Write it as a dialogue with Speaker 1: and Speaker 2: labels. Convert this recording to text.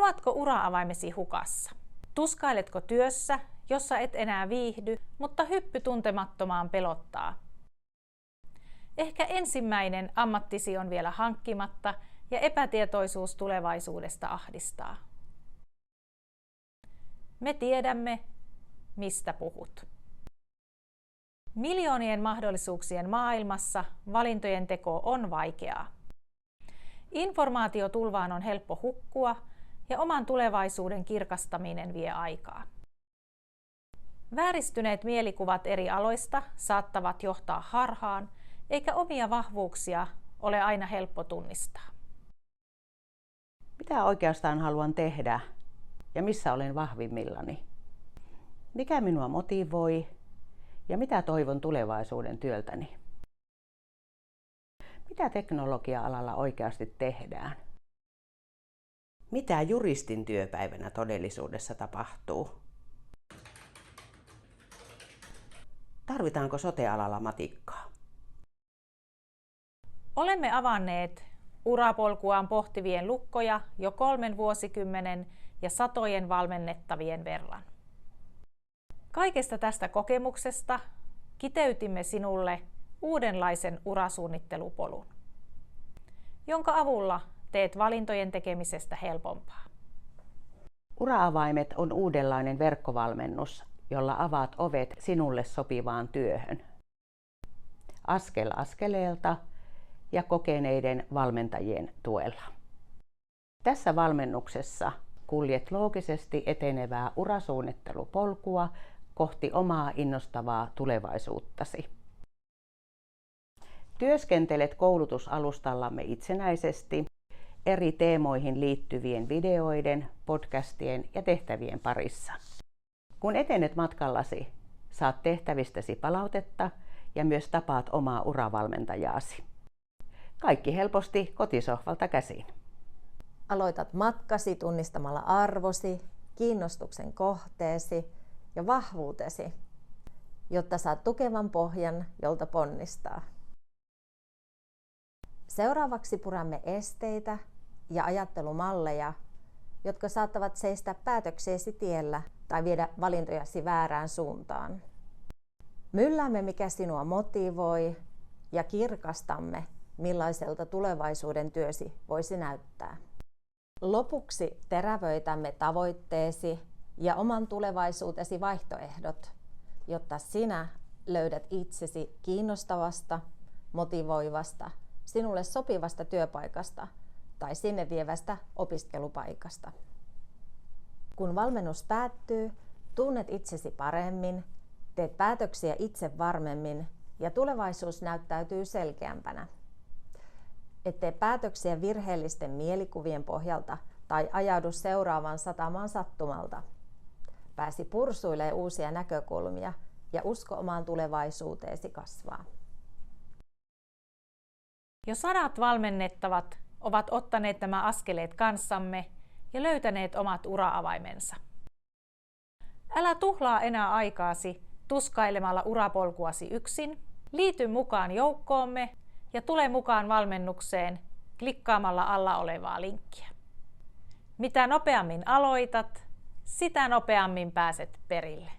Speaker 1: Ovatko ura-avaimesi hukassa? Tuskailetko työssä, jossa et enää viihdy, mutta hyppy tuntemattomaan pelottaa? Ehkä ensimmäinen ammattisi on vielä hankkimatta ja epätietoisuus tulevaisuudesta ahdistaa. Me tiedämme, mistä puhut. Miljoonien mahdollisuuksien maailmassa valintojen teko on vaikeaa. Informaatiotulvaan on helppo hukkua ja oman tulevaisuuden kirkastaminen vie aikaa. Vääristyneet mielikuvat eri aloista saattavat johtaa harhaan, eikä omia vahvuuksia ole aina helppo tunnistaa.
Speaker 2: Mitä oikeastaan haluan tehdä ja missä olen vahvimmillani? Mikä minua motivoi ja mitä toivon tulevaisuuden työltäni? Mitä teknologia-alalla oikeasti tehdään? Mitä juristin työpäivänä todellisuudessa tapahtuu? Tarvitaanko sote-alalla matikkaa?
Speaker 1: Olemme avanneet urapolkuaan pohtivien lukkoja jo 3 vuosikymmenen ja satojen valmennettavien verran. Kaikesta tästä kokemuksesta kiteytimme sinulle uudenlaisen urasuunnittelupolun, jonka avulla teet valintojen tekemisestä helpompaa.
Speaker 2: Ura-avaimet on uudenlainen verkkovalmennus, jolla avaat ovet sinulle sopivaan työhön. Askel askeleelta ja kokeneiden valmentajien tuella. Tässä valmennuksessa kuljet loogisesti etenevää urasuunnittelupolkua kohti omaa innostavaa tulevaisuuttasi. Työskentelet koulutusalustallamme itsenäisesti eri teemoihin liittyvien videoiden, podcastien ja tehtävien parissa. Kun etenet matkallasi, saat tehtävistäsi palautetta ja myös tapaat omaa uravalmentajaasi. Kaikki helposti kotisohvalta käsin.
Speaker 3: Aloitat matkasi tunnistamalla arvosi, kiinnostuksen kohteesi ja vahvuutesi, jotta saat tukevan pohjan, jolta ponnistaa. Seuraavaksi puramme esteitä ja ajattelumalleja, jotka saattavat seistä päätöksiesi tiellä tai viedä valintojasi väärään suuntaan. Mylläämme, mikä sinua motivoi, ja kirkastamme, millaiselta tulevaisuuden työsi voisi näyttää. Lopuksi terävöitämme tavoitteesi ja oman tulevaisuutesi vaihtoehdot, jotta sinä löydät itsesi kiinnostavasta, motivoivasta, sinulle sopivasta työpaikasta tai sinne vievästä opiskelupaikasta. Kun valmennus päättyy, tunnet itsesi paremmin, teet päätöksiä itse varmemmin ja tulevaisuus näyttäytyy selkeämpänä. Et tee päätöksiä virheellisten mielikuvien pohjalta tai ajaudu seuraavaan satamaan sattumalta. Pääsi pursuilee uusia näkökulmia ja usko omaan tulevaisuuteesi kasvaa.
Speaker 1: Jo 100 valmennettavat ovat ottaneet nämä askeleet kanssamme ja löytäneet omat ura-avaimensa. Älä tuhlaa enää aikaasi tuskailemalla urapolkuasi yksin. Liity mukaan joukkoomme ja tule mukaan valmennukseen klikkaamalla alla olevaa linkkiä. Mitä nopeammin aloitat, sitä nopeammin pääset perille.